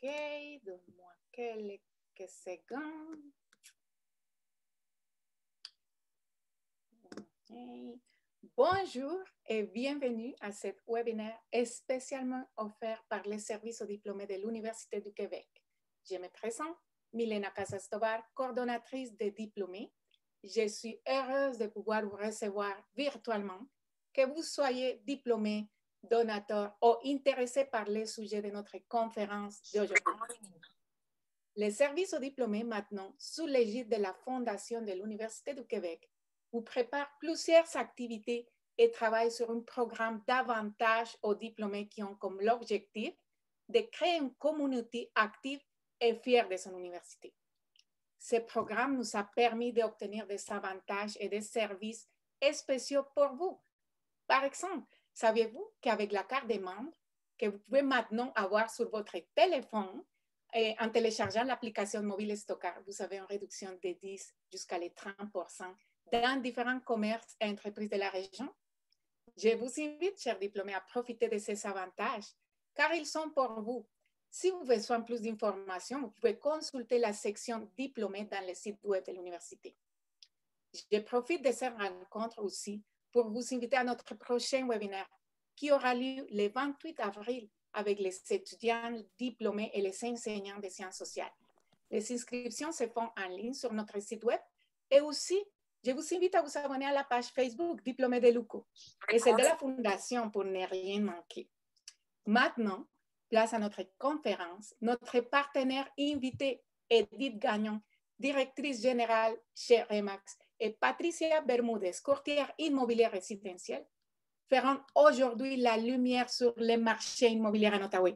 OK, donne-moi quelques secondes. Okay. Bonjour et bienvenue à cet webinaire spécialement offert par les services aux diplômés de l'Université du Québec. Je me présente, Milena Casas Tovar, coordonnatrice des diplômés. Je suis heureuse de pouvoir vous recevoir virtuellement, que vous soyez diplômé, donateur ou intéressé par les sujets de notre conférence d'aujourd'hui. Les services aux diplômés, maintenant, sous l'égide de la Fondation de l'Université du Québec, vous prépare plusieurs activités et travaille sur un programme d'avantages aux diplômés qui ont comme l'objectif de créer une communauté active et fière de son université. Ce programme nous a permis d'obtenir des avantages et des services spéciaux pour vous. Par exemple, saviez-vous qu'avec la carte des membres que vous pouvez maintenant avoir sur votre téléphone, en téléchargeant l'application mobile Stockard, vous avez une réduction de 10 jusqu'à les 30% dans différents commerces et entreprises de la région? Je vous invite, chers diplômés, à profiter de ces avantages, car ils sont pour vous. Si vous avez besoin de plus d'informations, vous pouvez consulter la section diplômés dans le site web de l'université. Je profite de cette rencontre aussi pour vous inviter à notre prochain webinaire qui aura lieu le 28 avril avec les étudiants diplômés et les enseignants des sciences sociales. Les inscriptions se font en ligne sur notre site web et aussi, je vous invite à vous abonner à la page Facebook Diplômés de l'UQO et celle de la Fondation pour ne rien manquer. Maintenant, place à notre conférence. Notre partenaire invité, Edith Gagnon, directrice générale chez Remax, et Patricia Bermudez, courtière immobilière résidentielle, feront aujourd'hui la lumière sur les marchés immobiliers en Ottawa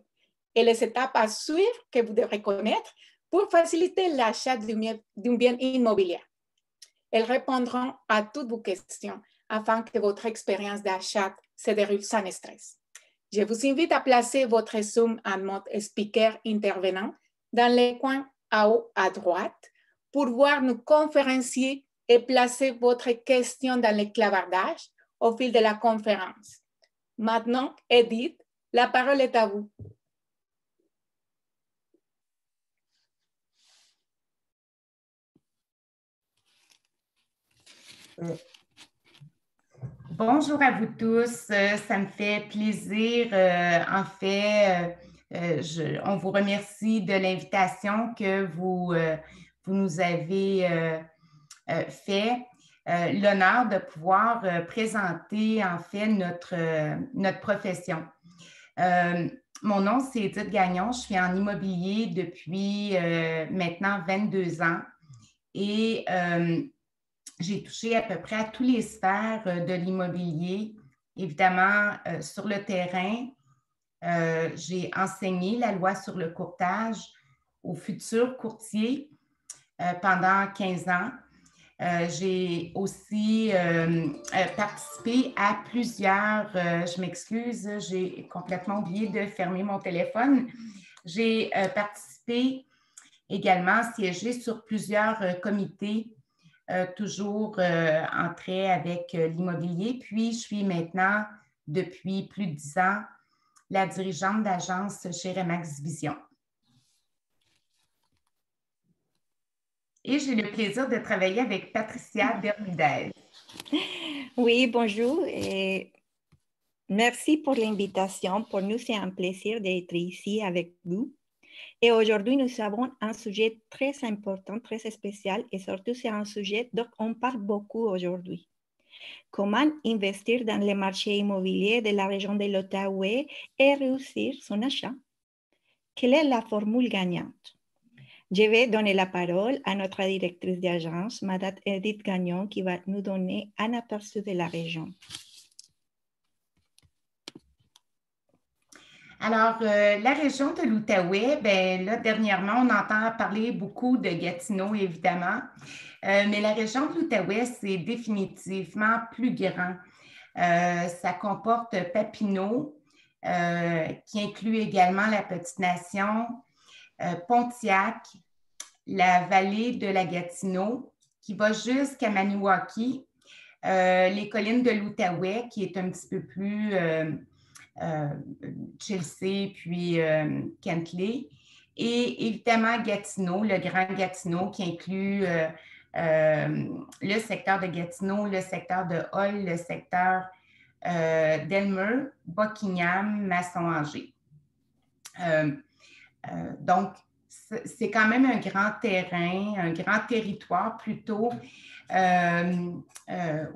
et les étapes à suivre que vous devrez connaître pour faciliter l'achat d'un bien immobilier. Elles répondront à toutes vos questions afin que votre expérience d'achat se déroule sans stress. Je vous invite à placer votre Zoom en mode speaker intervenant dans les coins en haut à droite pour voir nos conférenciers et placer votre question dans le clavardage au fil de la conférence. Maintenant, Edith, la parole est à vous. Bonjour à vous tous, ça me fait plaisir. On vous remercie de l'invitation que vous nous avez fait. L'honneur de pouvoir présenter en fait notre profession. Mon nom, c'est Edith Gagnon. Je suis en immobilier depuis maintenant 22 ans et j'ai touché à peu près à toutes les sphères de l'immobilier. Évidemment, sur le terrain, j'ai enseigné la loi sur le courtage aux futurs courtiers pendant 15 ans. J'ai aussi participé à plusieurs, je m'excuse, j'ai complètement oublié de fermer mon téléphone. J'ai participé également, siégé sur plusieurs comités, toujours en trait avec l'immobilier. Puis, je suis maintenant, depuis plus de 10 ans, la dirigeante d'agence chez Remax Vision. Et j'ai le plaisir de travailler avec Patricia Bermudez. Oui, bonjour et merci pour l'invitation. Pour nous, c'est un plaisir d'être ici avec vous. Et aujourd'hui, nous avons un sujet très important, très spécial et surtout, c'est un sujet dont on parle beaucoup aujourd'hui. Comment investir dans les marchés immobiliers de la région de l'Outaouais et réussir son achat? Quelle est la formule gagnante? Je vais donner la parole à notre directrice d'agence, Madame Edith Gagnon, qui va nous donner un aperçu de la région. Alors, la région de l'Outaouais, bien là, dernièrement, on entend parler beaucoup de Gatineau, évidemment, mais la région de l'Outaouais, c'est définitivement plus grand. Ça comporte Papineau, qui inclut également la Petite-Nation, Pontiac, la vallée de la Gatineau, qui va jusqu'à Maniwaki, les collines de l'Outaouais, qui est un petit peu plus Chelsea, puis Kentley, et évidemment Gatineau, le Grand Gatineau, qui inclut le secteur de Gatineau, le secteur de Hull, le secteur d'Elmer, Buckingham, Masson-Angers. Donc, c'est quand même un grand terrain, un grand territoire plutôt,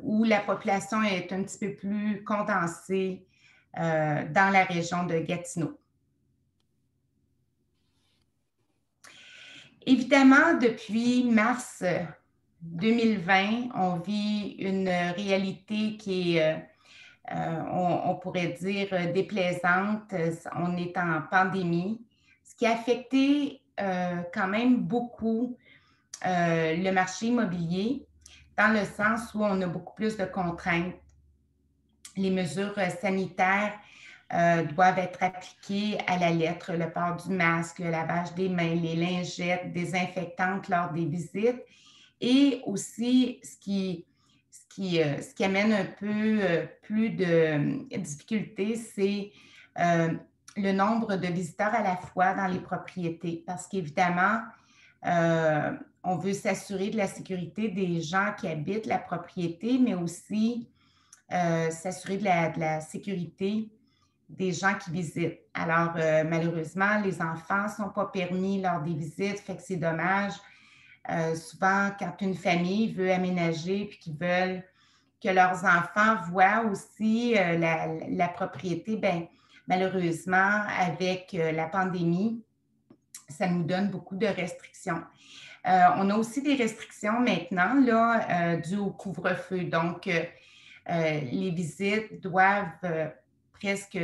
où la population est un petit peu plus condensée dans la région de Gatineau. Évidemment, depuis mars 2020, on vit une réalité qui est, on pourrait dire, déplaisante. On est en pandémie, ce qui a affecté quand même beaucoup le marché immobilier, dans le sens où on a beaucoup plus de contraintes. Les mesures sanitaires doivent être appliquées à la lettre, le port du masque, le lavage des mains, les lingettes désinfectantes lors des visites, et aussi ce qui amène un peu plus de difficultés, c'est le nombre de visiteurs à la fois dans les propriétés, parce qu'évidemment, on veut s'assurer de la sécurité des gens qui habitent la propriété, mais aussi s'assurer de la sécurité des gens qui visitent. Alors, malheureusement, les enfants ne sont pas permis lors des visites, fait que c'est dommage. Souvent, quand une famille veut aménager puis qu'ils veulent que leurs enfants voient aussi la propriété, bien, malheureusement, avec la pandémie, ça nous donne beaucoup de restrictions. On a aussi des restrictions maintenant, là, dues au couvre-feu. Donc, les visites doivent presque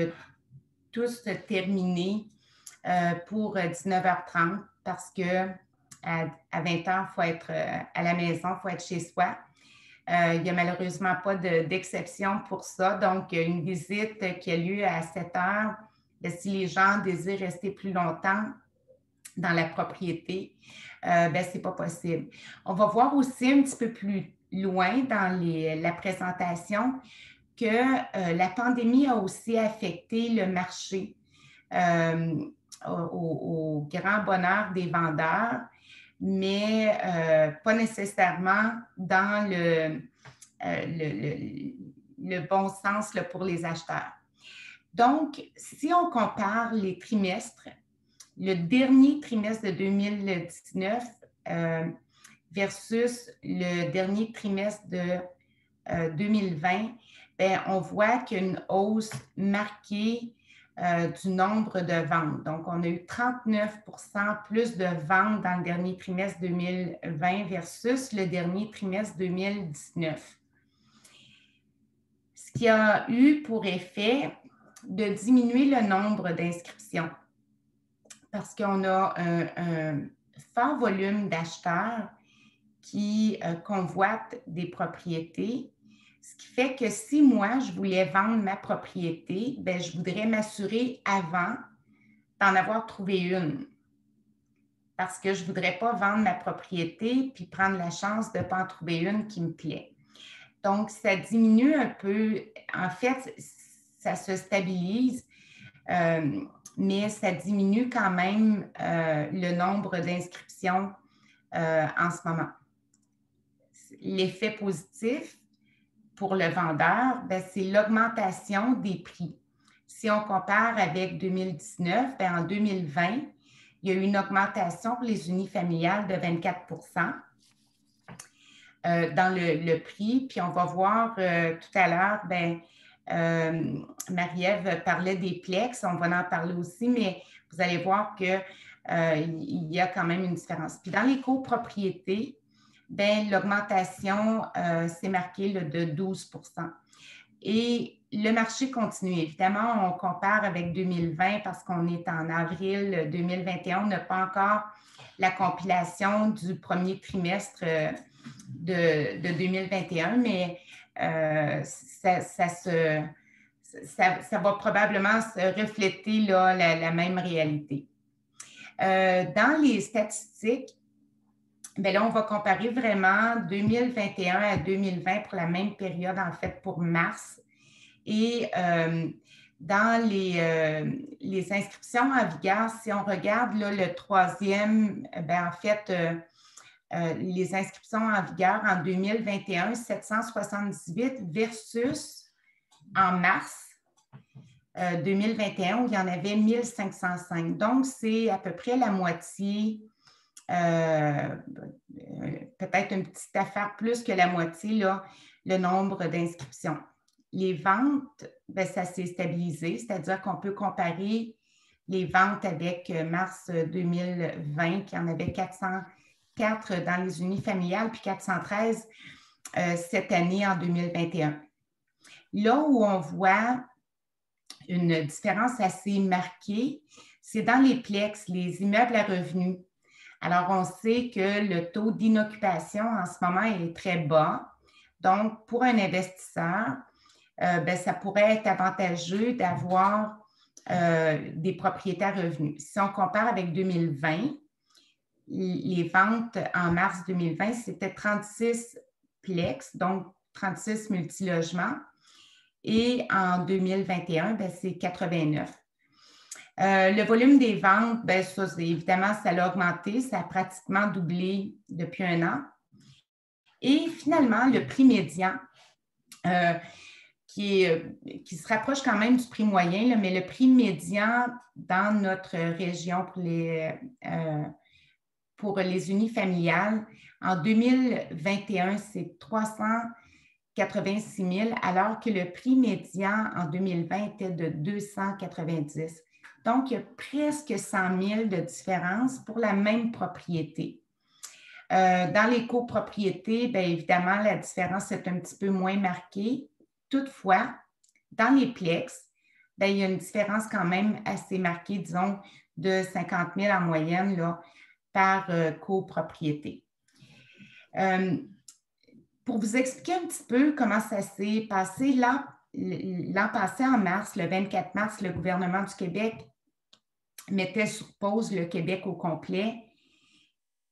tous se terminer pour 19h30 parce que à 20h, il faut être à la maison, il faut être chez soi. Il n'y a malheureusement pas d'exception pour ça. Donc, une visite qui a lieu à 7h, si les gens désirent rester plus longtemps dans la propriété, bien, ce n'est pas possible. On va voir aussi un petit peu plus loin dans la présentation que la pandémie a aussi affecté le marché au grand bonheur des vendeurs, mais pas nécessairement dans le bon sens là, pour les acheteurs. Donc, si on compare les trimestres, le dernier trimestre de 2019 versus le dernier trimestre de 2020, bien, on voit qu'il y a une hausse marquée du nombre de ventes. Donc, on a eu 39% plus de ventes dans le dernier trimestre 2020 versus le dernier trimestre 2019. Ce qui a eu pour effet de diminuer le nombre d'inscriptions parce qu'on a un fort volume d'acheteurs qui convoitent des propriétés. Ce qui fait que si moi, je voulais vendre ma propriété, bien, je voudrais m'assurer avant d'en avoir trouvé une. Parce que je ne voudrais pas vendre ma propriété puis prendre la chance de ne pas en trouver une qui me plaît. Donc, ça diminue un peu. En fait, ça se stabilise, mais ça diminue quand même le nombre d'inscriptions en ce moment. L'effet positif pour le vendeur, c'est l'augmentation des prix. Si on compare avec 2019, en 2020, il y a eu une augmentation pour les unifamiliales de 24% dans le prix. Puis on va voir tout à l'heure, Marie-Ève parlait des plex, on va en parler aussi, mais vous allez voir qu'il y a quand même une différence. Puis dans les copropriétés, l'augmentation s'est marquée de 12%. Et le marché continue. Évidemment, on compare avec 2020 parce qu'on est en avril 2021. On n'a pas encore la compilation du premier trimestre de 2021, mais ça va probablement se refléter là, la même réalité. Dans les statistiques, là, on va comparer vraiment 2021 à 2020 pour la même période, en fait, pour mars. Et dans les inscriptions en vigueur, si on regarde là, le troisième, en fait, les inscriptions en vigueur en 2021, 778 versus en mars 2021 où il y en avait 1505. Donc, c'est à peu près la moitié. Peut-être une petite affaire plus que la moitié, là, le nombre d'inscriptions. Les ventes, ça s'est stabilisé, c'est-à-dire qu'on peut comparer les ventes avec mars 2020, qui en avait 404 dans les unifamiliales, puis 413 cette année en 2021. Là où on voit une différence assez marquée, c'est dans les plex, les immeubles à revenus. Alors, on sait que le taux d'inoccupation en ce moment est très bas. Donc, pour un investisseur, ça pourrait être avantageux d'avoir des propriétés à revenus. Si on compare avec 2020, les ventes en mars 2020, c'était 36 plex, donc 36 multilogements. Et en 2021, c'est 89. Le volume des ventes, ça, évidemment, ça a augmenté, ça a pratiquement doublé depuis un an. Et finalement, le prix médian, qui se rapproche quand même du prix moyen, là, mais le prix médian dans notre région pour les unifamiliales, en 2021, c'est 386 000, alors que le prix médian en 2020 était de 290. Donc, il y a presque 100 000 de différence pour la même propriété. Dans les copropriétés, évidemment, la différence est un petit peu moins marquée. Toutefois, dans les plex, il y a une différence quand même assez marquée, disons, de 50 000 en moyenne là, par copropriété. Pour vous expliquer un petit peu comment ça s'est passé, l'an passé, en mars, le 24 mars, le gouvernement du Québec mettait sur pause le Québec au complet,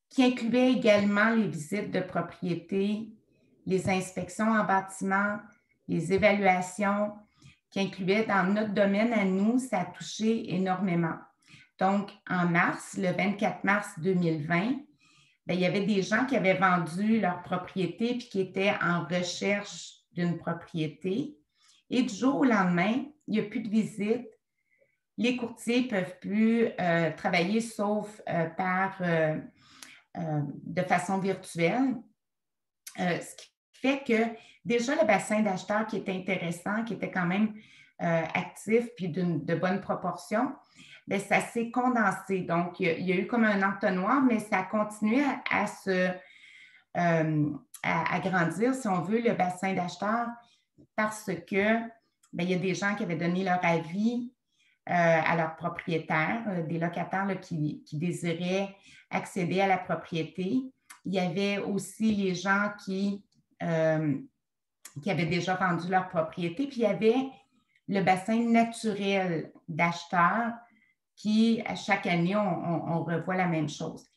qui incluait également les visites de propriété, les inspections en bâtiment, les évaluations, qui incluaient dans notre domaine à nous, ça a touché énormément. Donc, en mars, le 24 mars 2020, il y avait des gens qui avaient vendu leur propriété puis qui étaient en recherche d'une propriété. Et du jour au lendemain, il n'y a plus de visite. Les courtiers ne peuvent plus travailler sauf de façon virtuelle. Ce qui fait que déjà le bassin d'acheteurs qui était intéressant, qui était quand même actifs puis de bonnes proportions, bien, ça s'est condensé. Donc, il y a eu comme un entonnoir, mais ça a continué à grandir, si on veut, le bassin d'acheteurs, parce que bien, il y a des gens qui avaient donné leur avis à leurs propriétaires, des locataires là, qui désiraient accéder à la propriété. Il y avait aussi les gens qui avaient déjà vendu leur propriété, puis il y avait le bassin naturel d'acheteurs qui, à chaque année, on revoit la même chose.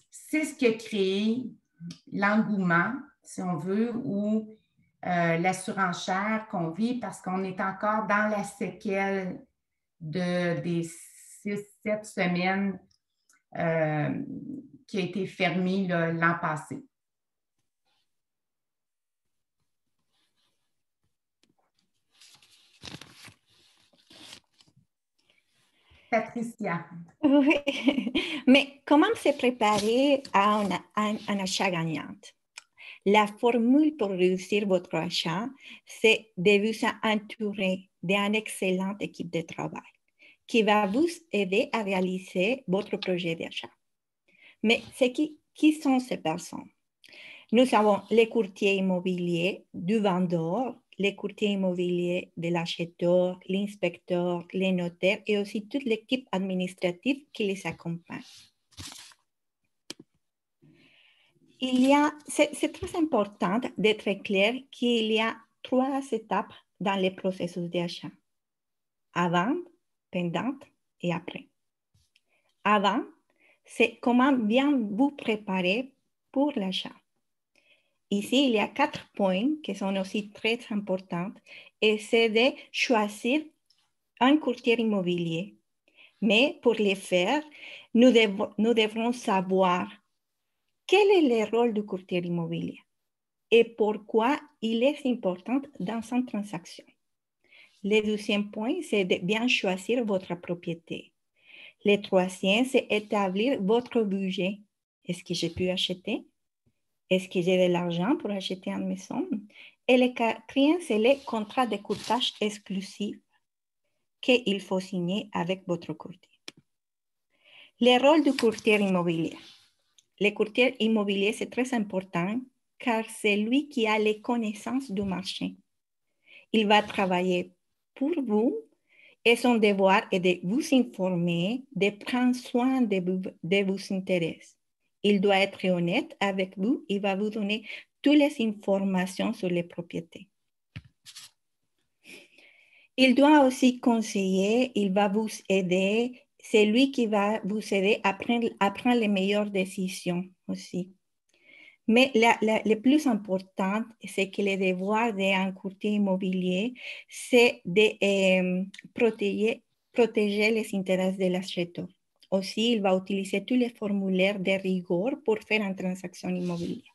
C'est ce qui a créé l'engouement, si on veut, ou la surenchère qu'on vit parce qu'on est encore dans la séquelle des 6-7 semaines qui a été fermée l'an passé. Patricia. Oui, mais comment se préparer à un achat gagnant? La formule pour réussir votre achat, c'est de vous entourer d'une excellente équipe de travail qui va vous aider à réaliser votre projet d'achat. Mais qui sont ces personnes? Nous avons les courtiers immobiliers du vendeur, les courtiers immobiliers de l'acheteur, l'inspecteur, les notaires et aussi toute l'équipe administrative qui les accompagne. C'est très important d'être clair qu'il y a 3 étapes dans le processus d'achat. Avant, pendant et après. Avant, c'est comment bien vous préparer pour l'achat. Ici, il y a 4 points qui sont aussi très importants et c'est de choisir un courtier immobilier. Mais pour les faire, nous devrons savoir quel est le rôle du courtier immobilier et pourquoi il est important dans une transaction. Le deuxième point, c'est de bien choisir votre propriété. Le troisième, c'est établir votre budget. Est-ce que j'ai pu acheter? Est-ce que j'ai de l'argent pour acheter une maison? Et le quatrième, c'est le contrat de courtage exclusif qu'il faut signer avec votre courtier. Le rôle du courtier immobilier. Le courtier immobilier, c'est très important car c'est lui qui a les connaissances du marché. Il va travailler pour vous et son devoir est de vous informer, de prendre soin de vos intérêts. Il doit être honnête avec vous, il va vous donner toutes les informations sur les propriétés. Il doit aussi conseiller, il va vous aider, c'est lui qui va vous aider à prendre les meilleures décisions aussi. Mais le plus important, c'est que le devoir d'un courtier immobilier, c'est de protéger les intérêts de l'acheteur. Aussi, il va utiliser tous les formulaires de rigueur pour faire une transaction immobilière.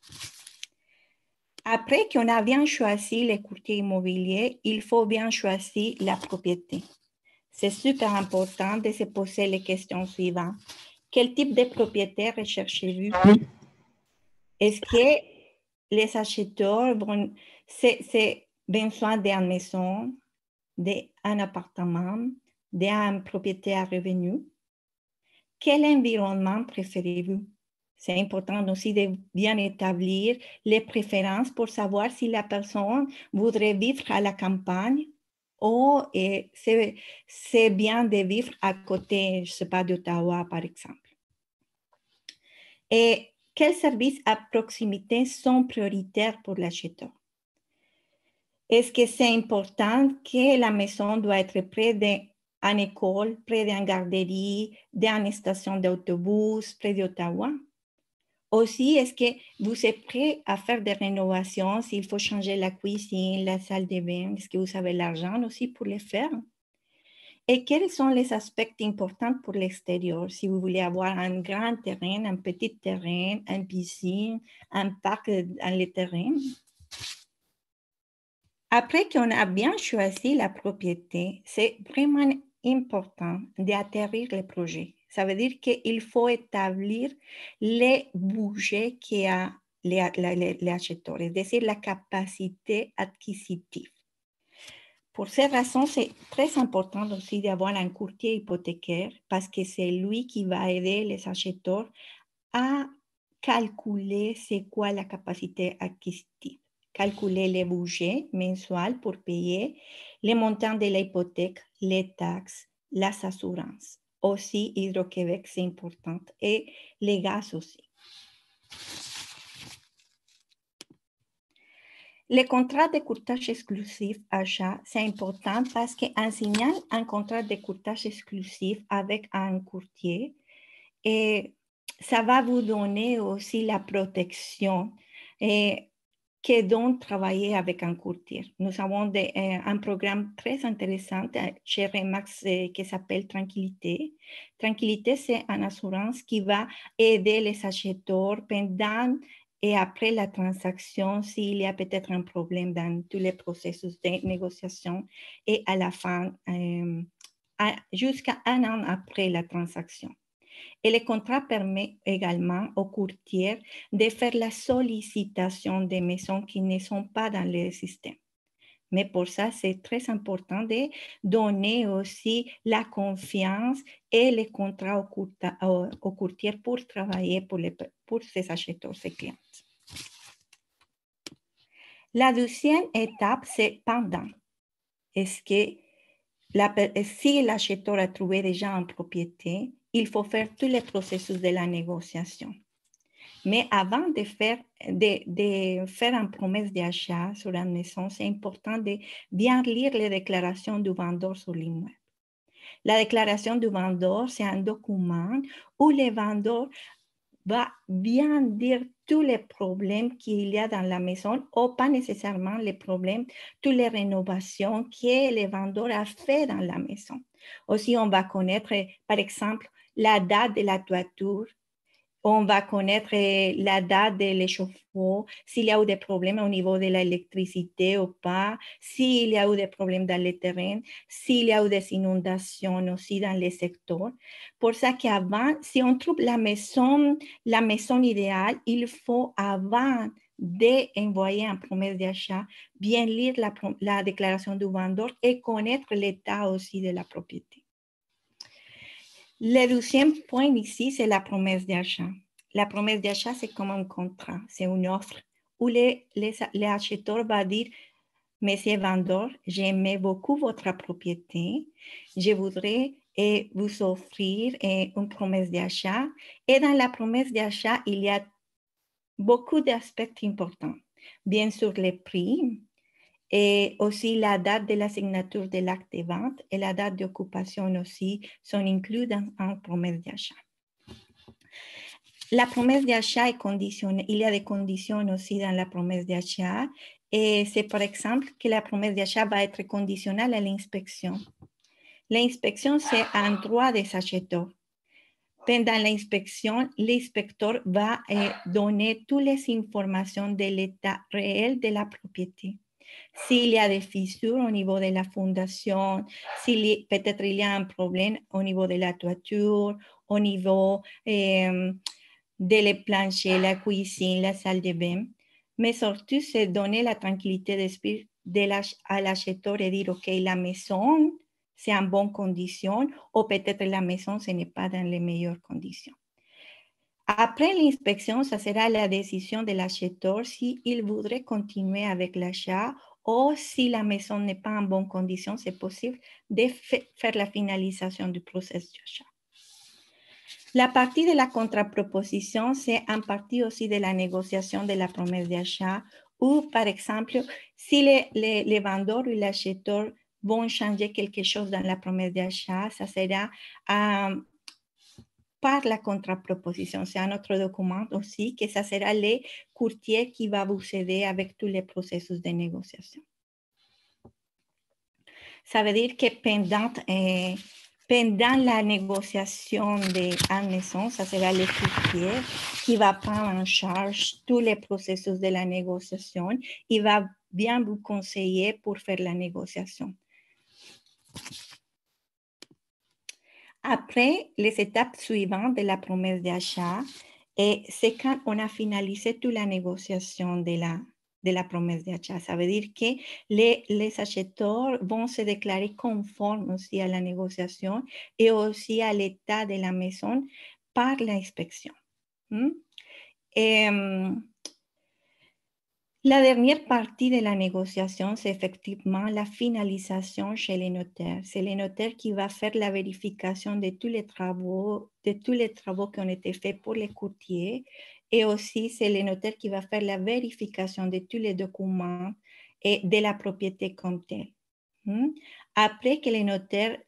Après qu'on a bien choisi le courtier immobilier, il faut bien choisir la propriété. C'est super important de se poser les questions suivantes. Quel type de propriété recherchez-vous? Est-ce que les acheteurs vont besoin d'une maison, d'un appartement, d'une propriété à revenu? Quel environnement préférez-vous? C'est important aussi de bien établir les préférences pour savoir si la personne voudrait vivre à la campagne ou c'est bien de vivre à côté, je ne sais pas, d'Ottawa, par exemple. Et quels services à proximité sont prioritaires pour l'acheteur? Est-ce que c'est important que la maison doit être près d'une école, près d'une garderie, d'une station d'autobus, près d'Ottawa? Aussi, est-ce que vous êtes prêt à faire des rénovations s'il faut changer la cuisine, la salle de bain? Est-ce que vous avez l'argent aussi pour les faire? Et quels sont les aspects importants pour l'extérieur? Si vous voulez avoir un grand terrain, un petit terrain, une piscine, un parc dans les terrains. Après qu'on a bien choisi la propriété, c'est vraiment important d'atterrir le projet. Ça veut dire qu'il faut établir les budgets qu'il y a l'acheteur, c'est-à-dire la capacité acquisitive. Pour cette raison, c'est très important aussi d'avoir un courtier hypothécaire parce que c'est lui qui va aider les acheteurs à calculer c'est quoi la capacité acquisitive, calculer les budgets mensuels pour payer les montants de l'hypothèque, les taxes, les assurances. Aussi, Hydro-Québec, c'est important, et les gaz aussi. Le contrat de courtage exclusif achat, c'est important parce qu'en signant un contrat de courtage exclusif avec un courtier, et ça va vous donner aussi la protection que donne travailler avec un courtier. Nous avons un programme très intéressant chez Remax qui s'appelle Tranquillité. Tranquillité, c'est une assurance qui va aider les acheteurs pendant et après la transaction s'il y a peut-être un problème dans tous les processus de négociation et à la fin, jusqu'à un an après la transaction. Et le contrat permet également aux courtiers de faire la sollicitation des maisons qui ne sont pas dans le système. Mais pour ça, c'est très important de donner aussi la confiance et les contrats aux courtiers pour travailler pour ces acheteurs, ces clients. La deuxième étape, c'est pendant. Est-ce que si l'acheteur a trouvé déjà une propriété, il faut faire tous les processus de la négociation. Mais avant de faire une promesse d'achat sur la maison, c'est important de bien lire les déclarations du vendeur sur l'immeuble. La déclaration du vendeur, c'est un document où le vendeur va bien dire tous les problèmes qu'il y a dans la maison ou pas nécessairement les problèmes, toutes les rénovations que le vendeur a fait dans la maison. Aussi, on va connaître, par exemple, la date de la toiture. On va connaître la date de l'échauffourée, s'il y a eu des problèmes au niveau de l'électricité ou pas, s'il y a eu des problèmes dans le terrain, s'il y a eu des inondations aussi dans les secteurs. Pour ça qu'avant, si on trouve la maison idéale, il faut avant d'envoyer une promesse d'achat, bien lire la déclaration du vendeur et connaître l'état aussi de la propriété. Le deuxième point ici, c'est la promesse d'achat. La promesse d'achat, c'est comme un contrat, c'est une offre où l'acheteur va dire, monsieur vendeur, j'aimais beaucoup votre propriété, je voudrais vous offrir une promesse d'achat. Et dans la promesse d'achat, il y a beaucoup d'aspects importants. Bien sûr, les prix, et aussi la date de la signature de l'acte de vente et la date d'occupation aussi sont inclus dans une promesse d'achat. La promesse d'achat est conditionnée. Il y a des conditions aussi dans la promesse d'achat. Et c'est par exemple que la promesse d'achat va être conditionnelle à l'inspection. L'inspection, c'est un droit des acheteurs. Pendant l'inspection, l'inspecteur va donner toutes les informations de l'état réel de la propriété. S'il y a des fissures au niveau de la fondation, peut-être il y a un problème au niveau de la toiture, au niveau de les planchers, la cuisine, la salle de bain. Mais surtout, c'est donner la tranquillité d'esprit à l'acheteur et dire, OK, la maison, c'est en bonne condition, ou peut-être la maison, ce n'est pas dans les meilleures conditions. Après l'inspection, ça sera la décision de l'acheteur s'il voudrait continuer avec l'achat ou si la maison n'est pas en bonne condition, c'est possible de faire la finalisation du processus d'achat. La partie de la contre-proposition, c'est une partie aussi de la négociation de la promesse d'achat où, par exemple, si les vendeurs ou l'acheteur vont changer quelque chose dans la promesse d'achat, ça sera par la contre-proposition. C'est un autre document aussi que ça sera le courtier qui va vous aider avec tous les processus de négociation. Ça veut dire que pendant la négociation de la maison, ça sera le courtier qui va prendre en charge tous les processus de la négociation. Il va bien vous conseiller pour faire la négociation. Après, les étapes suivantes de la promesse d'achat, c'est quand on a finalisé toute la négociation de de la promesse d'achat. Ça veut dire que les acheteurs vont se déclarer conformes aussi à la négociation et aussi à l'état de la maison par l'inspection. La dernière partie de la négociation, c'est effectivement la finalisation chez les notaires. C'est le notaire qui va faire la vérification de tous les travaux qui ont été faits pour les courtiers. Et aussi, c'est le notaire qui va faire la vérification de tous les documents et de la propriété comme telle. Après que le notaire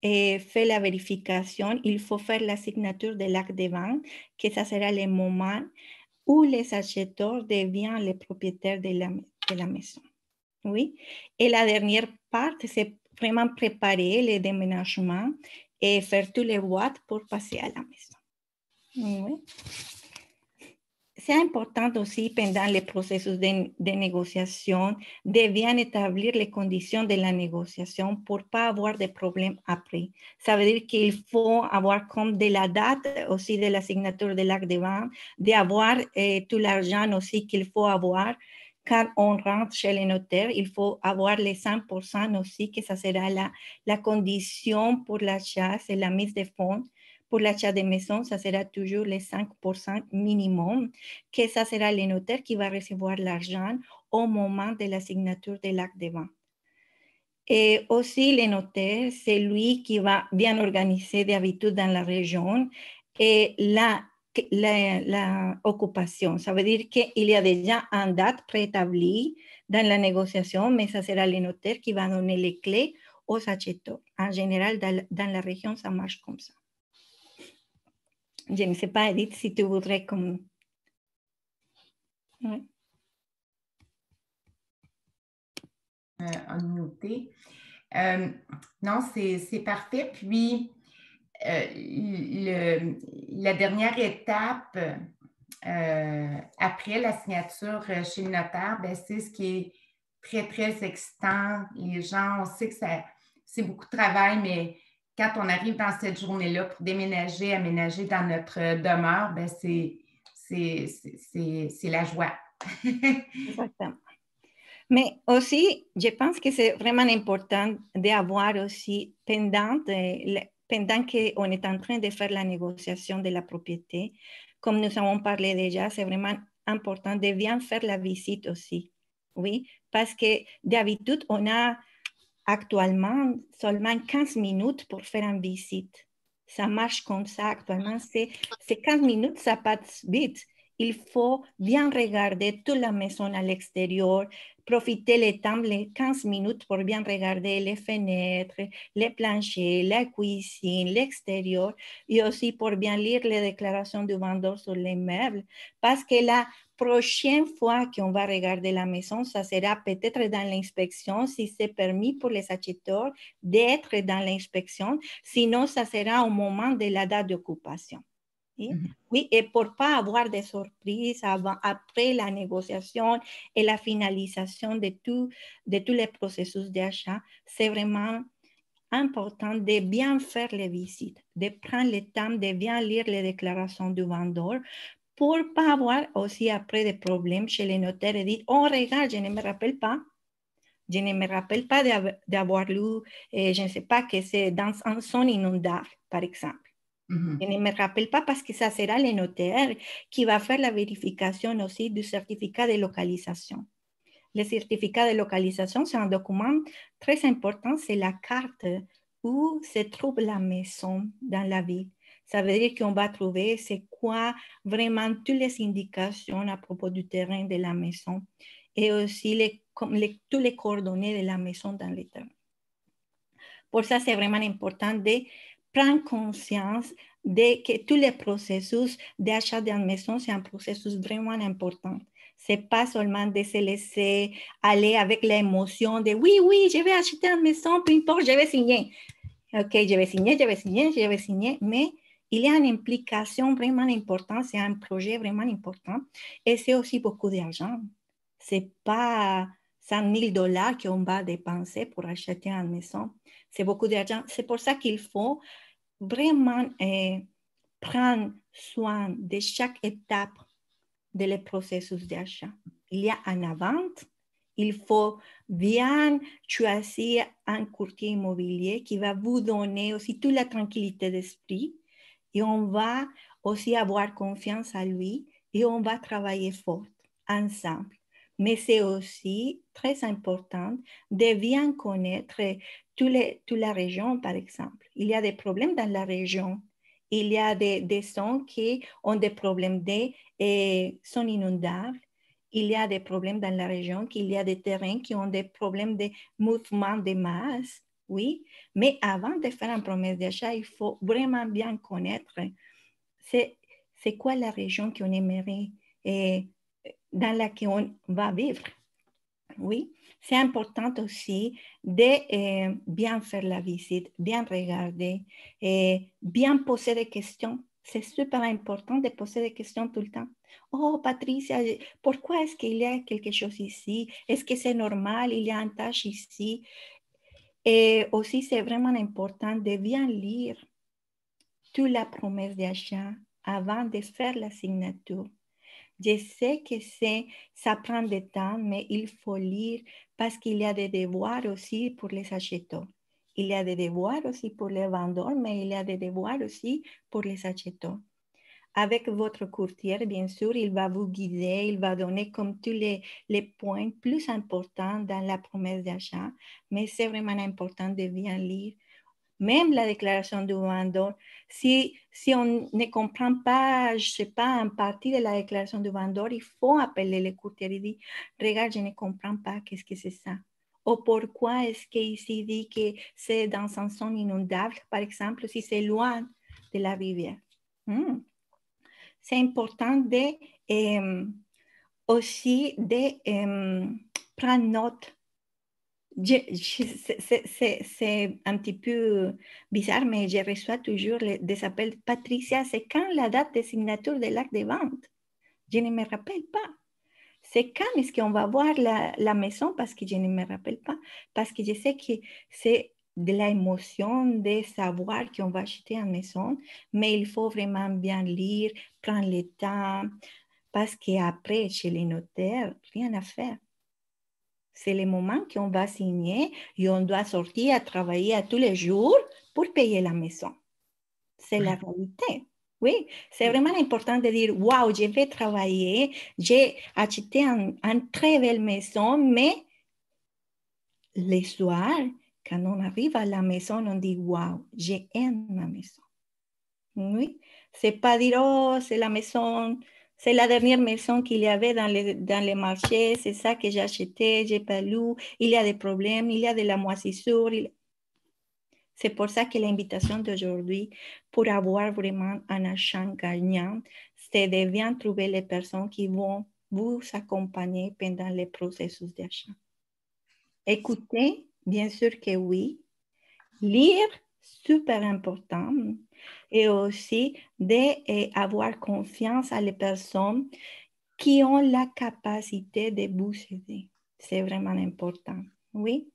fait la vérification, il faut faire la signature de l'acte de vente, que ça sera le moment où les acheteurs deviennent les propriétaires de la maison. Oui. Et la dernière partie, c'est vraiment préparer le déménagement et faire tous les boîtes pour passer à la maison. Oui. C'est important aussi pendant le processus de négociation de bien établir les conditions de la négociation pour ne pas avoir de problèmes après. Ça veut dire qu'il faut avoir comme de la date aussi de la signature de l'acte de vente, d'avoir tout l'argent aussi qu'il faut avoir. Quand on rentre chez les notaires, il faut avoir les 100% aussi, que ça sera la condition pour l'achat, c'est la mise de fonds. Pour l'achat de maison, ça sera toujours les 5% minimum, que ça sera le notaire qui va recevoir l'argent au moment de la signature de l'acte de vente. Et aussi, le notaire, c'est lui qui va bien organiser d'habitude dans la région et la occupation. Ça veut dire qu'il y a déjà une date préétablie dans la négociation, mais ça sera le notaire qui va donner les clés aux acheteurs. En général, dans la région, ça marche comme ça. Je ne sais pas, Edith, si tu voudrais comme... Oui. Unmuté. Non, c'est parfait. Puis, la dernière étape après la signature chez le notaire, ben, c'est ce qui est très, très excitant. Les gens, on sait que c'est beaucoup de travail, mais quand on arrive dans cette journée-là pour déménager, aménager dans notre demeure, ben, c'est la joie. Exactement. Mais aussi, je pense que c'est vraiment important d'avoir aussi, pendant qu'on est en train de faire la négociation de la propriété, comme nous avons parlé déjà, c'est vraiment important de bien faire la visite aussi. Oui, parce que d'habitude, on a actuellement seulement 15 minutes pour faire une visite. Ça marche comme ça actuellement. C'est 15 minutes, ça passe vite. Il faut bien regarder toute la maison à l'extérieur, profiter les temps, les 15 minutes pour bien regarder les fenêtres, les planchers, la cuisine, l'extérieur, et aussi pour bien lire les déclarations du vendeur sur les meubles, parce que la prochaine fois qu'on va regarder la maison, ça sera peut-être dans l'inspection, si c'est permis pour les acheteurs d'être dans l'inspection, sinon ça sera au moment de la date d'occupation. Oui, et pour ne pas avoir de surprises après la négociation et la finalisation de tous les processus d'achat, c'est vraiment important de bien faire les visites, de prendre le temps de bien lire les déclarations du vendeur pour ne pas avoir aussi après des problèmes chez les notaires et dire, oh, regarde, je ne me rappelle pas d'avoir lu, je ne sais pas, que c'est dans un zone inondable, par exemple. Je ne me rappelle pas parce que ça sera le notaire qui va faire la vérification aussi du certificat de localisation. Le certificat de localisation, c'est un document très important, c'est la carte où se trouve la maison dans la ville. Ça veut dire qu'on va trouver c'est quoi vraiment toutes les indications à propos du terrain de la maison et aussi toutes les coordonnées de la maison dans le terrain. Pour ça, c'est vraiment important de prendre conscience de que tous les processus d'achat d'une maison, c'est un processus vraiment important. Ce n'est pas seulement de se laisser aller avec l'émotion de oui, je vais acheter une maison, peu importe, je vais signer. OK, je vais signer, mais il y a une implication vraiment importante, c'est un projet vraiment important et c'est aussi beaucoup d'argent. Ce n'est pas $100 000 qu'on va dépenser pour acheter une maison. C'est beaucoup d'argent. C'est pour ça qu'il faut vraiment prendre soin de chaque étape du processus d'achat. il y a en vente. Il faut bien choisir un courtier immobilier qui va vous donner aussi toute la tranquillité d'esprit et on va aussi avoir confiance en lui et on va travailler fort ensemble. Mais c'est aussi très important de bien connaître toute la région, par exemple. Il y a des problèmes dans la région. Il y a des zones qui ont des problèmes sont inondables. Il y a des problèmes dans la région, qu'il y a des terrains qui ont des problèmes de mouvement de masse, oui. Mais avant de faire une promesse d'achat, il faut vraiment bien connaître c'est quoi la région qu'on aimerait et dans laquelle on va vivre. Oui, c'est important aussi de bien faire la visite, bien regarder et bien poser des questions. C'est super important de poser des questions tout le temps. Oh, Patricia, pourquoi est-ce qu'il y a quelque chose ici? Est-ce que c'est normal? Il y a une tâche ici. Et aussi, c'est vraiment important de bien lire toute la promesse d'achat avant de faire la signature. Je sais que ça prend du temps, mais il faut lire parce qu'il y a des devoirs aussi pour les acheteurs. Il y a des devoirs aussi pour les vendeurs, mais il y a des devoirs aussi pour les acheteurs. Avec votre courtier, bien sûr, il va vous guider, il va donner comme tous les points plus importants dans la promesse d'achat, mais c'est vraiment important de bien lire. Même la déclaration du vendeur, si on ne comprend pas, je ne sais pas, une partie de la déclaration du vendeur, il faut appeler le courtier et dire, regarde, je ne comprends pas, qu'est-ce que c'est ça? Ou pourquoi est-ce qu'ici dit que c'est dans une zone inondable, par exemple, si c'est loin de la rivière. C'est important aussi de prendre note. C'est un petit peu bizarre, mais je reçois toujours des appels. Patricia, c'est quand la date de signature de l'acte de vente? Je ne me rappelle pas. C'est quand est-ce qu'on va voir la maison? Parce que je ne me rappelle pas. Parce que je sais que c'est de l'émotion de savoir qu'on va acheter une maison, mais il faut vraiment bien lire, prendre le temps, parce qu'après, chez les notaires, rien à faire. C'est le moment qu'on va signer et on doit sortir à travailler à tous les jours pour payer la maison. C'est la réalité. Oui, c'est vraiment important de dire, wow, je vais travailler, j'ai acheté une très belle maison, mais le soir, quand on arrive à la maison, on dit, wow, j'aime ma maison. Oui, c'est pas dire, oh, c'est la maison, c'est la dernière maison qu'il y avait dans les marchés, c'est ça que j'ai acheté, j'ai pas lu, il y a des problèmes, il y a de la moisissure. C'est pour ça que l'invitation d'aujourd'hui, pour avoir vraiment un achat gagnant, c'est de bien trouver les personnes qui vont vous accompagner pendant le processus d'achat. Écoutez, bien sûr que oui. Lire, super important. Et aussi d'avoir confiance à les personnes qui ont la capacité de vous aider. C'est vraiment important, oui.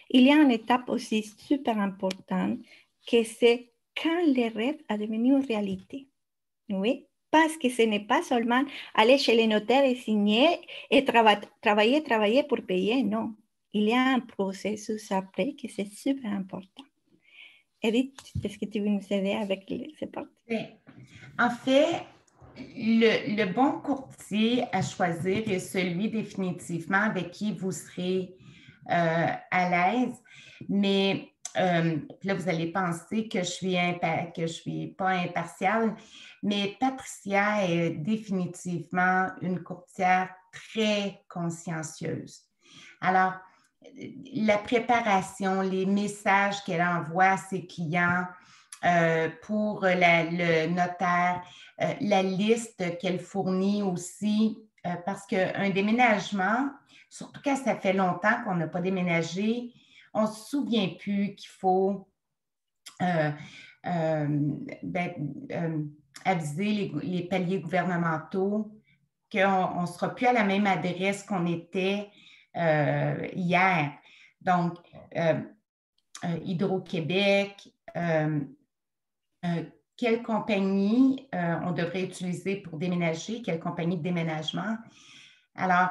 Il y a une étape aussi super importante que c'est quand le rêve a devenu une réalité, oui. Parce que ce n'est pas seulement aller chez les notaires et signer et travailler pour payer, non. Il y a un processus après que c'est super important. Edith, est-ce que tu veux nous aider avec ces parties? En fait, le bon courtier à choisir est celui définitivement avec qui vous serez à l'aise. Mais là, vous allez penser que je suis pas impartiale, mais Patricia est définitivement une courtière très consciencieuse. Alors, la préparation, les messages qu'elle envoie à ses clients pour le notaire, la liste qu'elle fournit aussi, parce qu'un déménagement, surtout quand ça fait longtemps qu'on n'a pas déménagé, on ne se souvient plus qu'il faut aviser les paliers gouvernementaux, qu'on ne sera plus à la même adresse qu'on était hier. Donc, Hydro-Québec, quelle compagnie on devrait utiliser pour déménager, quelle compagnie de déménagement. Alors,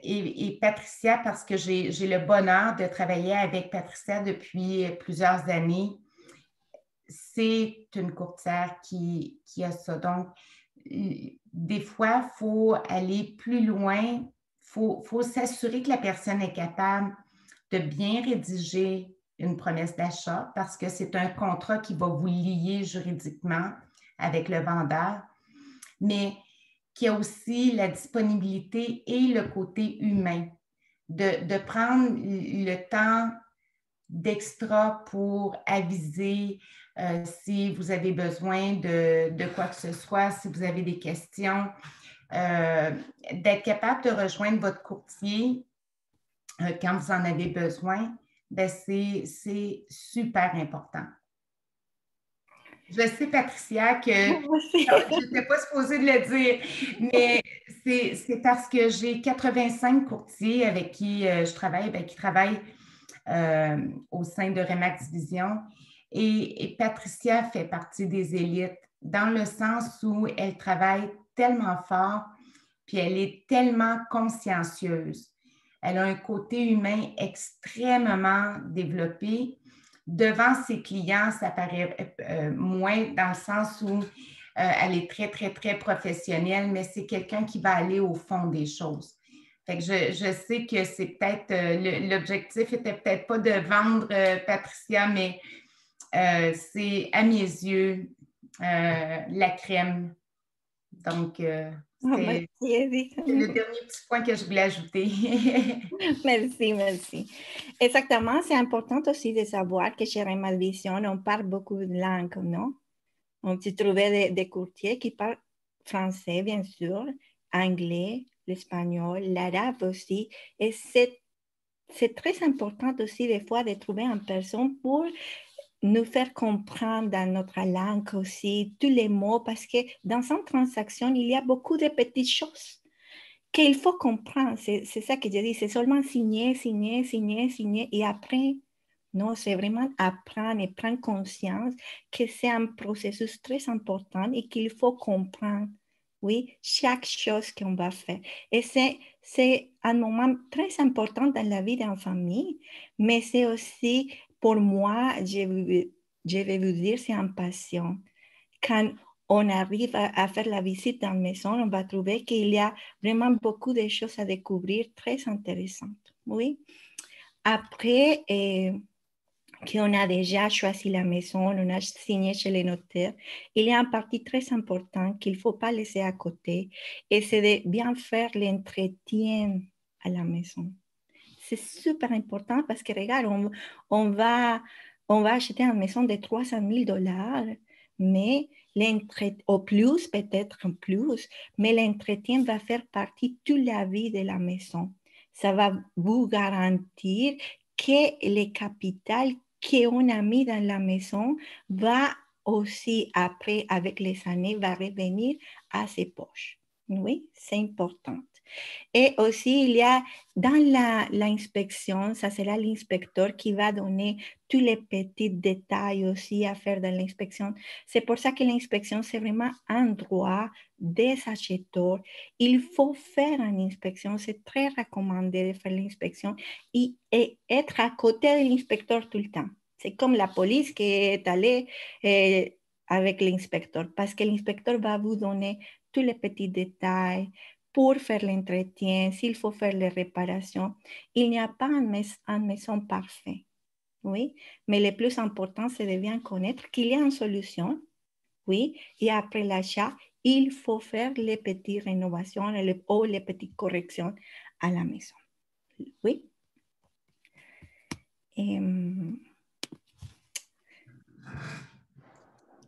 et Patricia, parce que j'ai le bonheur de travailler avec Patricia depuis plusieurs années, c'est une courtière qui a ça. Donc, des fois, il faut aller plus loin. Il faut s'assurer que la personne est capable de bien rédiger une promesse d'achat parce que c'est un contrat qui va vous lier juridiquement avec le vendeur, mais qui a aussi la disponibilité et le côté humain, de prendre le temps d'extra pour aviser si vous avez besoin de quoi que ce soit, si vous avez des questions, d'être capable de rejoindre votre courtier quand vous en avez besoin, ben c'est super important. Je sais, Patricia, que je n'étais pas supposée de le dire, mais c'est parce que j'ai 85 courtiers avec qui je travaille, qui travaillent au sein de Remax Division. Et Patricia fait partie des élites dans le sens où elle travaille tellement fort, puis elle est tellement consciencieuse. Elle a un côté humain extrêmement développé. Devant ses clients, ça paraît moins dans le sens où elle est très, très, très professionnelle, mais c'est quelqu'un qui va aller au fond des choses. Fait que je sais que c'est peut-être, l'objectif n'était peut-être pas de vendre Patricia, mais c'est à mes yeux la crème. Donc, c'est le dernier petit point que je voulais ajouter. Merci, merci. Exactement, c'est important aussi de savoir que chez Remax Vision, on parle beaucoup de langues, non? On peut trouver des courtiers qui parlent français, bien sûr, anglais, l'espagnol, l'arabe aussi. Et c'est très important aussi des fois de trouver une personne pour nous faire comprendre dans notre langue aussi tous les mots, parce que dans une transaction, il y a beaucoup de petites choses qu'il faut comprendre. C'est ça que je dis, c'est seulement signer, signer, signer, signer, et après, non, c'est vraiment apprendre et prendre conscience que c'est un processus très important et qu'il faut comprendre, oui, chaque chose qu'on va faire. Et c'est un moment très important dans la vie d'une famille, mais c'est aussi, pour moi, je vais vous dire, c'est une passion. Quand on arrive à faire la visite dans la maison, on va trouver qu'il y a vraiment beaucoup de choses à découvrir très intéressantes. Oui. Après qu'on a déjà choisi la maison, on a signé chez les notaires, il y a une partie très importante qu'il ne faut pas laisser à côté, et c'est de bien faire l'entretien à la maison. C'est super important parce que, regarde, on va acheter une maison de $300,000, mais au plus, peut-être en plus, mais l'entretien va faire partie de toute la vie de la maison. Ça va vous garantir que le capital qu'on a mis dans la maison va aussi, après, avec les années, va revenir à ses poches. Oui, c'est important. Et aussi, il y a dans l'inspection, ça sera l'inspecteur qui va donner tous les petits détails aussi à faire dans l'inspection. C'est pour ça que l'inspection, c'est vraiment un droit des acheteurs. Il faut faire une inspection, c'est très recommandé de faire l'inspection et être à côté de l'inspecteur tout le temps. C'est comme la police qui est allée avec l'inspecteur, parce que l'inspecteur va vous donner tous les petits détails pour faire l'entretien, s'il faut faire les réparations. Il n'y a pas une maison parfaite, oui, mais le plus important, c'est de bien connaître qu'il y a une solution, oui, et après l'achat, il faut faire les petites rénovations ou les petites corrections à la maison, oui.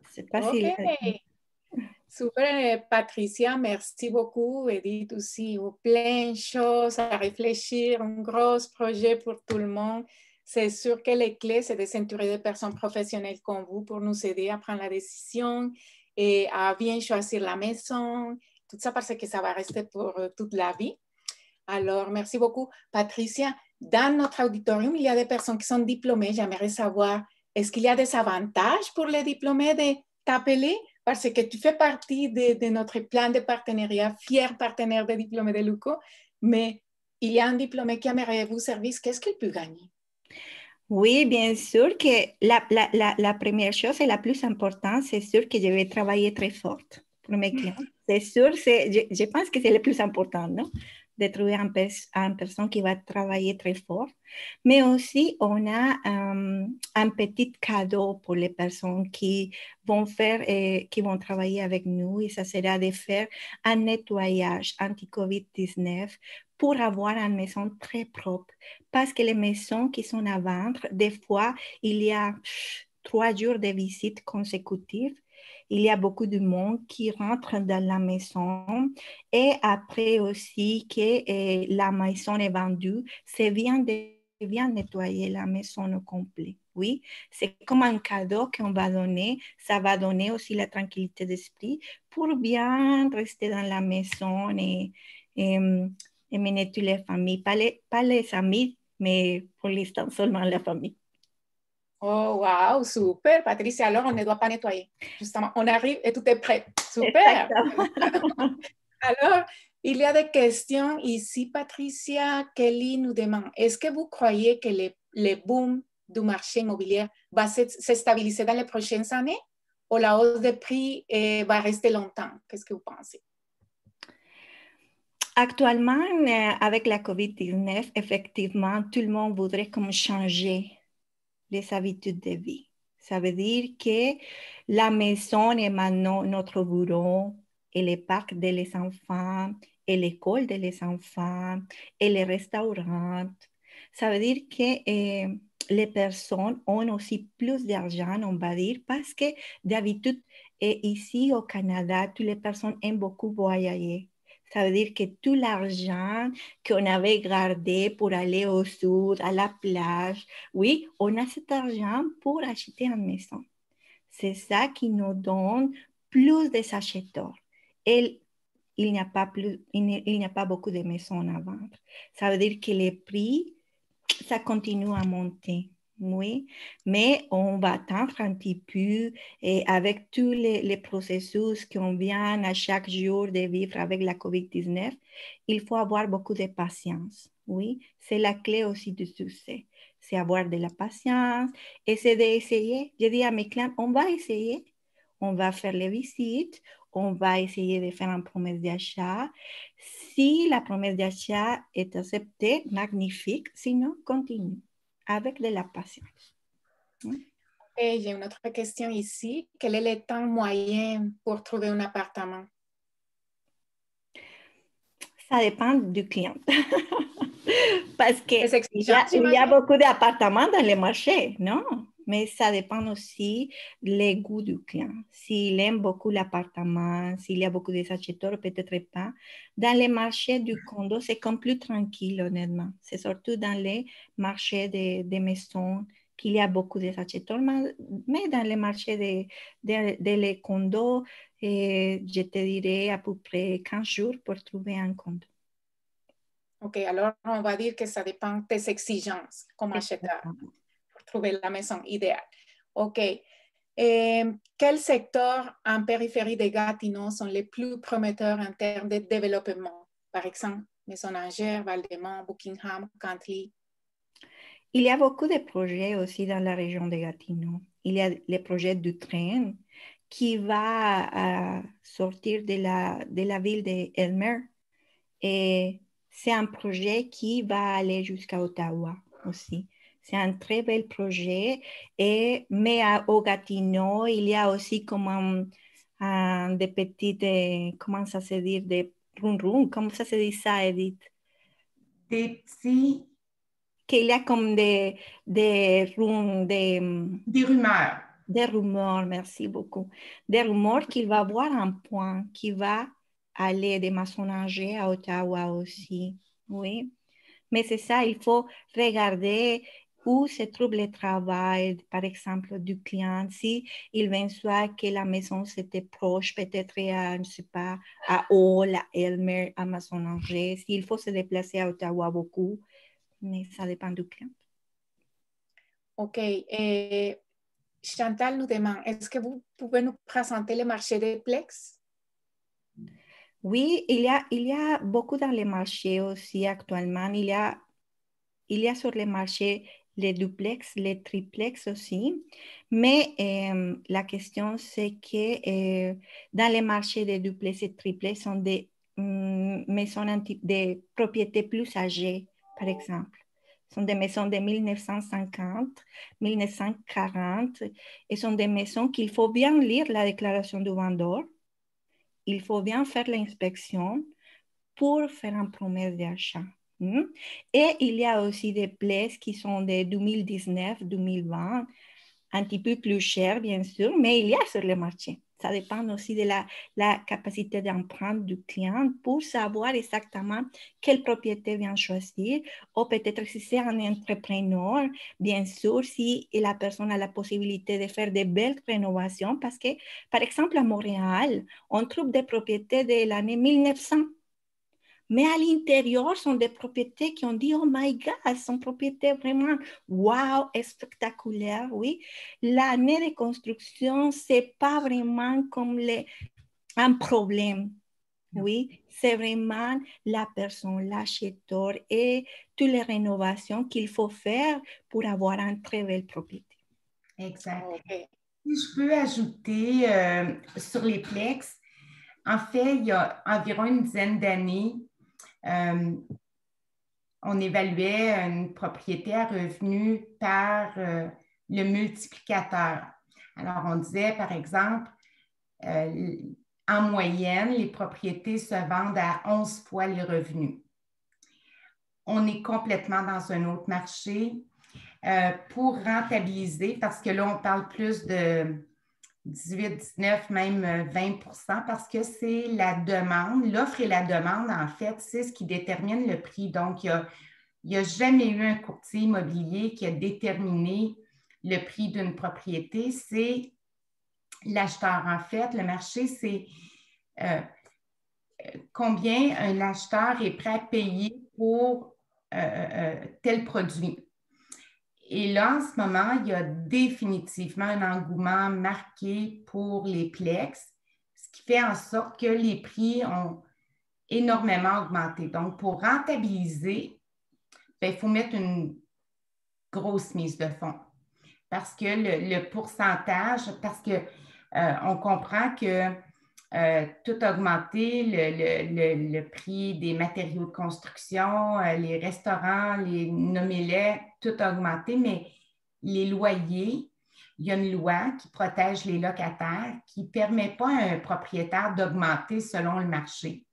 C'est pas si... Super, Patricia, merci beaucoup. Edith aussi, plein de choses à réfléchir, un gros projet pour tout le monde. C'est sûr que les clés, c'est de s'entourer de personnes professionnelles comme vous pour nous aider à prendre la décision et à bien choisir la maison, tout ça parce que ça va rester pour toute la vie. Alors, merci beaucoup. Patricia, dans notre auditorium, il y a des personnes qui sont diplômées. J'aimerais savoir, est-ce qu'il y a des avantages pour les diplômés de t'appeler? parce que tu fais partie de notre plan de partenariat, fier partenaire de diplômé de l'UCO, mais il y a un diplômé qui aimerait vous servir, qu'est-ce qu'il peut gagner? Oui, bien sûr que la première chose et la plus importante, c'est sûr que je vais travailler très fort pour mes clients. C'est sûr, je pense que c'est le plus important, non? De trouver une personne qui va travailler très fort. Mais aussi, on a un petit cadeau pour les personnes qui vont qui vont travailler avec nous, et ça sera de faire un nettoyage anti-COVID-19 pour avoir une maison très propre. Parce que les maisons qui sont à vendre, des fois, il y a 3 jours de visites consécutives. Il y a beaucoup de monde qui rentre dans la maison et après aussi que la maison est vendue, c'est bien nettoyer la maison au complet. Oui, c'est comme un cadeau qu'on va donner. Ça va donner aussi la tranquillité d'esprit pour bien rester dans la maison et mener toutes les familles, pas les amis, mais pour l'instant seulement la famille. Oh, wow, super, Patricia. Alors, on ne doit pas nettoyer. Justement, on arrive et tout est prêt. Super. Alors, il y a des questions ici. Patricia Kelly nous demande, est-ce que vous croyez que le boom du marché immobilier va se stabiliser dans les prochaines années ou la hausse des prix va rester longtemps? Qu'est-ce que vous pensez? Actuellement, avec la COVID-19, effectivement, tout le monde voudrait comme changer les habitudes de vie. Ça veut dire que la maison est maintenant notre bureau et le parc des enfants et l'école des enfants et les restaurants. Ça veut dire que les personnes ont aussi plus d'argent, on va dire, parce que d'habitude, ici au Canada, toutes les personnes aiment beaucoup voyager. Ça veut dire que tout l'argent qu'on avait gardé pour aller au sud, à la plage, oui, on a cet argent pour acheter une maison. C'est ça qui nous donne plus de acheteurs. Et il n'y a pas beaucoup de maisons à vendre. Ça veut dire que les prix, ça continue à monter. Oui, mais on va attendre un petit peu et avec tous les processus qu'on vient à chaque jour de vivre avec la COVID-19, il faut avoir beaucoup de patience. Oui, c'est la clé aussi du succès. C'est avoir de la patience et c'est d'essayer. Je dis à mes clients, on va essayer, on va faire les visites, on va essayer de faire une promesse d'achat. Si la promesse d'achat est acceptée, magnifique. Sinon, continue avec de la patience. Et j'ai une autre question ici. Quel est le temps moyen pour trouver un appartement? Ça dépend du client. Parce qu'il y a beaucoup d'appartements dans les marchés, non? Mais ça dépend aussi des goûts du client. S'il aime beaucoup l'appartement, s'il y a beaucoup d'acheteurs, peut-être pas. Dans les marchés du condo, c'est comme plus tranquille, honnêtement. C'est surtout dans les marchés des maisons qu'il y a beaucoup d'acheteurs. Mais dans les marchés des condos, je te dirais à peu près 15 jours pour trouver un condo. OK, alors on va dire que ça dépend des exigences comme acheteur pour trouver la maison idéale. OK. Quels secteurs en périphérie de Gatineau sont les plus prometteurs en termes de développement? Par exemple, Maisonnangère, Val-des-Monts, Buckingham, Cantley. Il y a beaucoup de projets aussi dans la région de Gatineau. Il y a le projet du train qui va sortir de la ville d'Elmer. Et c'est un projet qui va aller jusqu'à Ottawa aussi. C'est un très bel projet. Mais au Gatineau, il y a aussi comme des petites, comment ça se dit, des run-run, comment ça se dit ça, Edith? Des petits... Qu'il y a comme des rumeurs. Des rumeurs, merci beaucoup. Des rumeurs qu'il va avoir un point qui va aller de Maisonnangère à Ottawa aussi. Oui. Mais c'est ça, il faut regarder où se trouve le travail, par exemple, du client. Si il vient soit que la maison c'était proche, peut-être à, je ne sais pas, à Hall, à Elmer, à Maisonnangère. S'il faut se déplacer à Ottawa beaucoup, mais ça dépend du client. OK. Chantal nous demande, est-ce que vous pouvez nous présenter le marché des Plex? Oui, il y a beaucoup dans les marchés aussi actuellement. Il y a sur les marchés les duplex, les triplex aussi. Mais la question, c'est que dans les marchés des duplex et triplex sont des maisons des propriétés plus âgées, par exemple. Ce sont des maisons de 1950, 1940 et sont des maisons qu'il faut bien lire la déclaration du vendeur. Il faut bien faire l'inspection pour faire une promesse d'achat. Et il y a aussi des places qui sont de 2019, 2020, un petit peu plus chères, bien sûr, mais il y a sur le marché. Ça dépend aussi de la capacité d'emprunt du client pour savoir exactement quelle propriété vient choisir, ou peut-être si c'est un entrepreneur, bien sûr, si la personne a la possibilité de faire de belles rénovations, parce que, par exemple, à Montréal, on trouve des propriétés de l'année 1900. Mais à l'intérieur, sont des propriétés qui ont dit, oh my God, sont propriétés vraiment, wow, spectaculaires, oui. L'année de construction, c'est pas vraiment comme un problème, oui. C'est vraiment la personne, l'acheteur et toutes les rénovations qu'il faut faire pour avoir une très belle propriété. Exact. Okay. Si je peux ajouter sur les Plex, en fait, il y a environ une dizaine d'années, on évaluait une propriété à revenu par le multiplicateur. Alors, on disait, par exemple, en moyenne, les propriétés se vendent à 11 fois les revenus. On est complètement dans un autre marché pour rentabiliser, parce que là, on parle plus de 18, 19, même 20 parce que c'est la demande. L'offre et la demande, en fait, c'est ce qui détermine le prix. Donc, il n'y a jamais eu un courtier immobilier qui a déterminé le prix d'une propriété. C'est l'acheteur. En fait, le marché, c'est combien un acheteur est prêt à payer pour tel produit. Et là, en ce moment, il y a définitivement un engouement marqué pour les Plex, ce qui fait en sorte que les prix ont énormément augmenté. Donc, pour rentabiliser, il faut mettre une grosse mise de fonds. Parce que le pourcentage, parce qu'on comprend que tout a augmenté, le prix des matériaux de construction, les restaurants, nommez-les, tout a augmenté, mais les loyers, il y a une loi qui protège les locataires qui ne permet pas à un propriétaire d'augmenter selon le marché.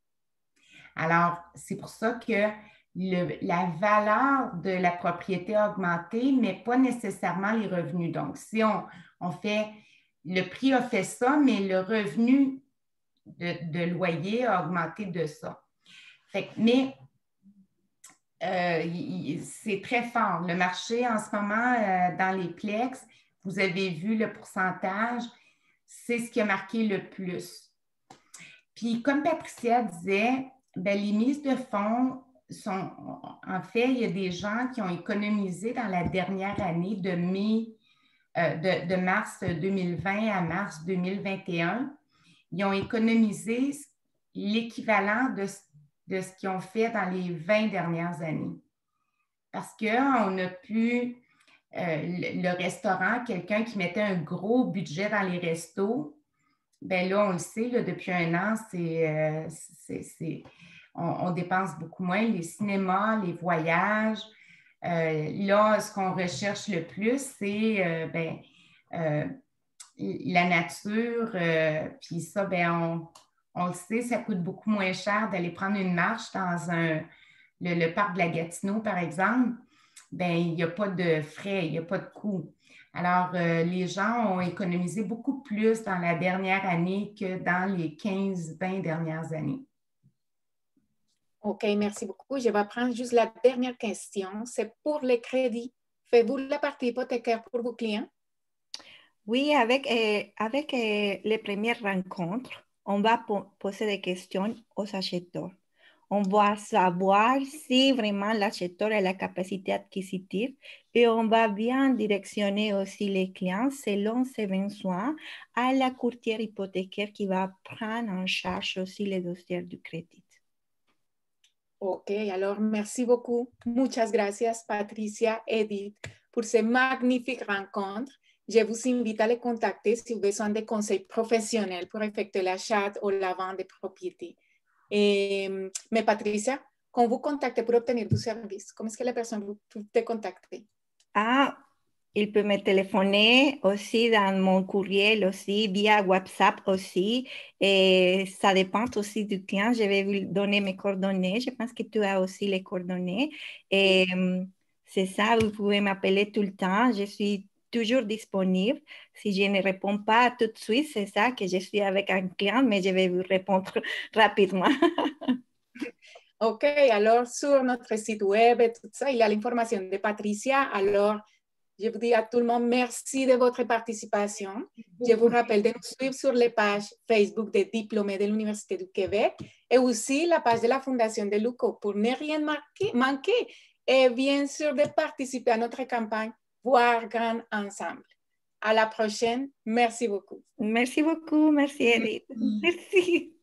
Alors, c'est pour ça que la valeur de la propriété a augmenté, mais pas nécessairement les revenus. Donc, si on fait, le prix a fait ça, mais le revenu de loyer a augmenté de ça. Mais c'est très fort. Le marché en ce moment, dans les Plex, vous avez vu le pourcentage, c'est ce qui a marqué le plus. Puis, comme Patricia disait, bien, les mises de fonds sont, en fait, il y a des gens qui ont économisé dans la dernière année de mars 2020 à mars 2021. Ils ont économisé l'équivalent de ce qu'ils ont fait dans les 20 dernières années. Parce qu'on a pu, le restaurant, quelqu'un qui mettait un gros budget dans les restos, bien là, on le sait, là, depuis un an, on dépense beaucoup moins. Les cinémas, les voyages. Là, ce qu'on recherche le plus, c'est la nature. Puis ça, bien, on le sait, ça coûte beaucoup moins cher d'aller prendre une marche dans le parc de la Gatineau, par exemple. Bien, il n'y a pas de frais, il n'y a pas de coût. Alors, les gens ont économisé beaucoup plus dans la dernière année que dans les 15-20 dernières années. OK, merci beaucoup. Je vais prendre juste la dernière question. C'est pour les crédits. Faites-vous la partie hypothécaire pour vos clients? Oui, avec les premières rencontres, on va poser des questions aux acheteurs. On va savoir si vraiment l'acheteur a la capacité acquisitive et on va bien directionner aussi les clients selon ses besoins à la courtière hypothécaire qui va prendre en charge aussi les dossiers du crédit. Ok, alors merci beaucoup. Muchas gracias, Patricia, Edith, pour ces magnifiques rencontres. Je vous invite à les contacter si vous avez besoin de conseils professionnels pour effectuer l'achat ou la vente de propriétés. Mais Patricia, quand vous contactez pour obtenir du service, comment est-ce que la personne peut te contacter? Ah, il peut me téléphoner aussi dans mon courriel aussi, via WhatsApp aussi. Et ça dépend aussi du client. Je vais vous donner mes coordonnées. Je pense que tu as aussi les coordonnées. Et c'est ça, vous pouvez m'appeler tout le temps. Je suis toujours disponible. Si je ne réponds pas tout de suite, c'est ça que je suis avec un client, mais je vais vous répondre rapidement. Ok, alors sur notre site web et tout ça, il y a l'information de Patricia. Alors, je vous dis à tout le monde merci de votre participation. Je vous rappelle de nous suivre sur les pages Facebook des diplômés de l'Université du Québec et aussi la page de la Fondation de l'UQO pour ne rien manquer et bien sûr de participer à notre campagne Voir Grand Ensemble. À la prochaine. Merci beaucoup. Merci beaucoup. Merci, Edith. Merci.